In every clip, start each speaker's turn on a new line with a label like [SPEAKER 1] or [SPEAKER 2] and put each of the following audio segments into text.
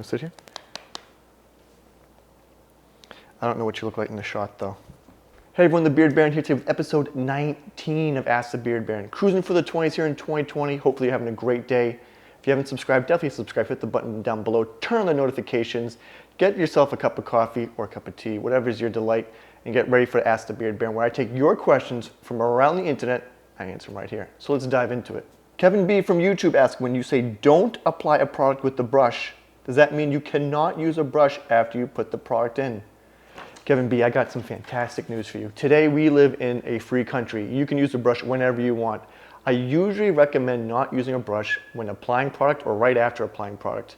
[SPEAKER 1] sit here? I don't know what you look like in the shot though. Hey everyone, the Beard Baron here today with episode 19 of Ask the Beard Baron. Cruising for the 20s here in 2020. Hopefully you're having a great day. If you haven't subscribed, definitely subscribe. Hit the button down below. Turn on the notifications. Get yourself a cup of coffee or a cup of tea, whatever is your delight, and get ready for Ask the Beard Baron, where I take your questions from around the internet. I answer them right here. So let's dive into it. Kevin B from YouTube asks, when you say don't apply a product with the brush, does that mean you cannot use a brush after you put the product in? Kevin B, I got some fantastic news for you. Today we live in a free country. You can use a brush whenever you want. I usually recommend not using a brush when applying product or right after applying product.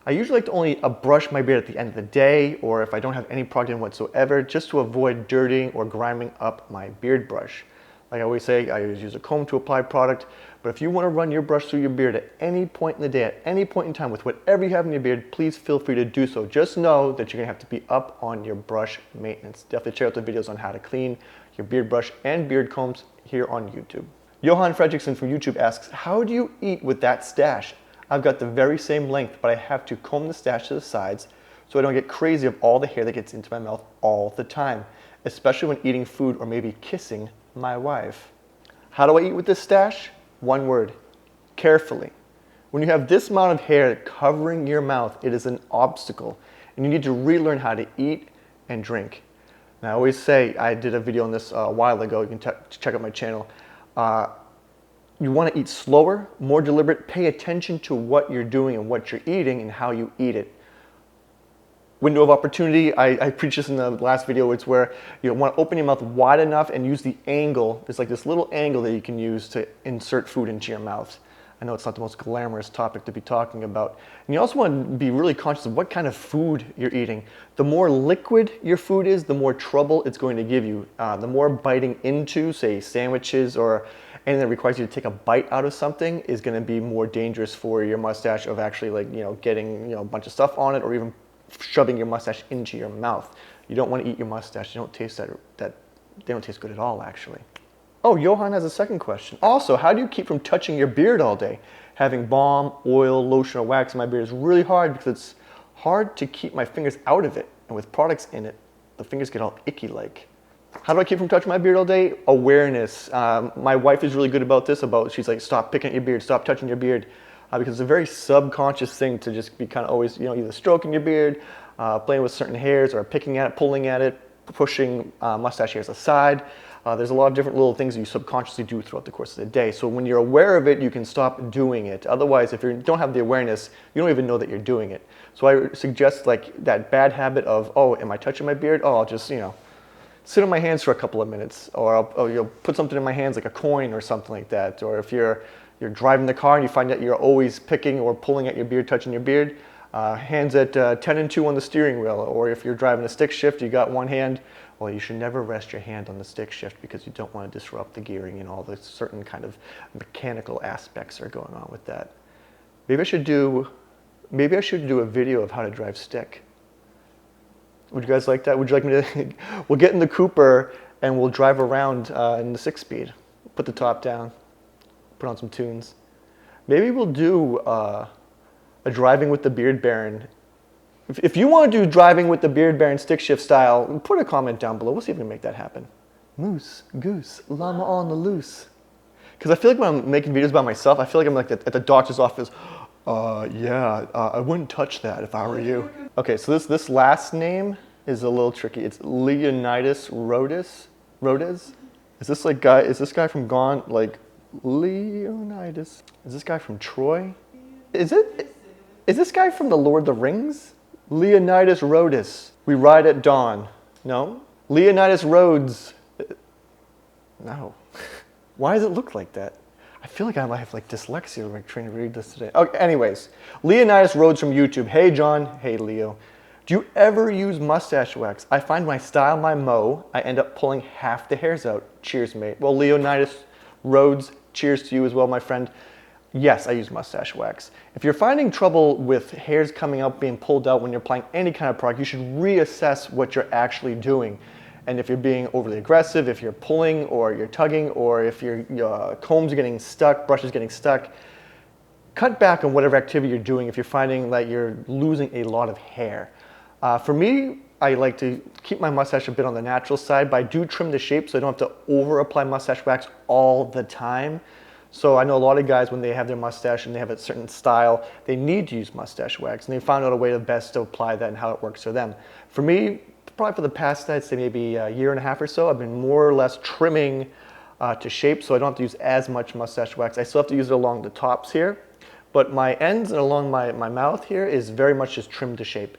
[SPEAKER 1] I usually like to only brush my beard at the end of the day, or if I don't have any product in whatsoever, just to avoid dirtying or grinding up my beard brush. Like I always say, I always use a comb to apply product, but if you want to run your brush through your beard at any point in the day, at any point in time with whatever you have in your beard, please feel free to do so. Just know that you're going to have to be up on your brush maintenance. Definitely check out the videos on how to clean your beard brush and beard combs here on YouTube. Johan Fredrickson from YouTube asks, how do you eat with that stash? I've got the very same length, but I have to comb the stash to the sides so I don't get crazy of all the hair that gets into my mouth all the time, especially when eating food or maybe kissing my wife. How do I eat with this stash? One word, carefully. When you have this amount of hair covering your mouth, it is an obstacle, and you need to relearn how to eat and drink. And I always say, I did a video on this a while ago, you can check out my channel. You want to eat slower, more deliberate, pay attention to what you're doing and what you're eating and how you eat it. Window of opportunity, I preached this in the last video, it's where you want to open your mouth wide enough and use the angle. There's like this little angle that you can use to insert food into your mouth. I know it's not the most glamorous topic to be talking about. And you also want to be really conscious of what kind of food you're eating. The more liquid your food is, the more trouble it's going to give you. The more biting into, say, sandwiches or anything that requires you to take a bite out of something is going to be more dangerous for your mustache of actually getting a bunch of stuff on it or even shoving your mustache into your mouth. You don't want to eat your mustache. You don't taste they don't taste good at all, actually. Oh, Johan has a second question. Also, how do you keep from touching your beard all day? Having balm, oil, lotion, or wax in my beard is really hard because it's hard to keep my fingers out of it. And with products in it, the fingers get all icky like. How do I keep from touching my beard all day? Awareness. My wife is really good about this. She's like, stop picking at your beard, stop touching your beard. Because it's a very subconscious thing to just be kind of always, either stroking your beard, playing with certain hairs, or picking at it, pulling at it, pushing mustache hairs aside. There's a lot of different little things that you subconsciously do throughout the course of the day. So when you're aware of it, you can stop doing it. Otherwise, if you don't have the awareness, you don't even know that you're doing it. So I suggest like that bad habit of, oh, am I touching my beard? Oh, I'll just, sit on my hands for a couple of minutes, or I'll put something in my hands like a coin or something like that. Or if you're driving the car and you find that you're always picking or pulling at your beard, touching your beard, hands at 10 and 2 on the steering wheel. Or if you're driving a stick shift, you got one hand, well, you should never rest your hand on the stick shift because you don't want to disrupt the gearing and all the certain kind of mechanical aspects are going on with that. Maybe I should do a video of how to drive stick. Would you guys like that? Would you like me to? We'll get in the Cooper and we'll drive around in the 6-speed. Put the top down. Put on some tunes. Maybe we'll do a driving with the Beard Baron. If you want to do driving with the Beard Baron stick shift style, put a comment down below. We'll see if we can make that happen. Moose, goose, llama on the loose. Because I feel like when I'm making videos by myself, I feel like I'm like at the doctor's office. I wouldn't touch that if I were you. Okay, so this last name is a little tricky. It's Leonidas Rhodes. Is this guy from Gone? Like Leonidas? Is this guy from Troy? Is this guy from the Lord of the Rings? Leonidas Rhodes. We ride at dawn. No? Leonidas Rhodes. No. Why does it look like that? I feel like I might have like dyslexia when I'm trying to read this today. Okay, anyways, Leonidas Rhodes from YouTube. Hey John, hey Leo. Do you ever use mustache wax? I find when I style my mow, I end up pulling half the hairs out. Cheers, mate. Well, Leonidas Rhodes, cheers to you as well, my friend. Yes, I use mustache wax. If you're finding trouble with hairs coming out, being pulled out when you're applying any kind of product, you should reassess what you're actually doing. And if you're being overly aggressive, if you're pulling or you're tugging, or if your combs are getting stuck, brushes getting stuck, cut back on whatever activity you're doing if you're finding that you're losing a lot of hair. For me, I like to keep my mustache a bit on the natural side, but I do trim the shape so I don't have to over apply mustache wax all the time. So I know a lot of guys, when they have their mustache and they have a certain style, they need to use mustache wax, and they found out a way the best to apply that and how it works for them. For me, probably for the past, I'd say maybe a year and a half or so, I've been more or less trimming to shape, so I don't have to use as much mustache wax. I still have to use it along the tops here, but my ends and along my mouth here is very much just trimmed to shape.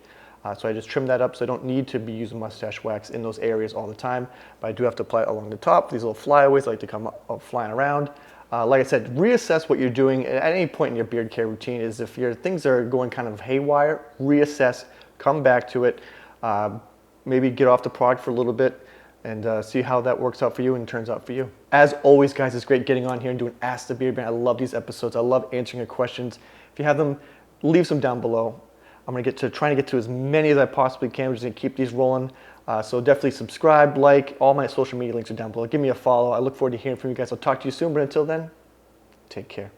[SPEAKER 1] So I just trim that up so I don't need to be using mustache wax in those areas all the time, but I do have to apply it along the top. These little flyaways like to come up flying around. Like I said, reassess what you're doing at any point in your beard care routine. Is if your things are going kind of haywire, reassess, come back to it, maybe get off the product for a little bit, and see how that works out for you and turns out for you. As always, guys, it's great getting on here and doing Ask the Beard Band. I love these episodes. I love answering your questions. If you have them, leave some down below. I'm going to try to get to as many as I possibly can. We're just going to keep these rolling. So definitely subscribe, like. All my social media links are down below. Give me a follow. I look forward to hearing from you guys. I'll talk to you soon, but until then, take care.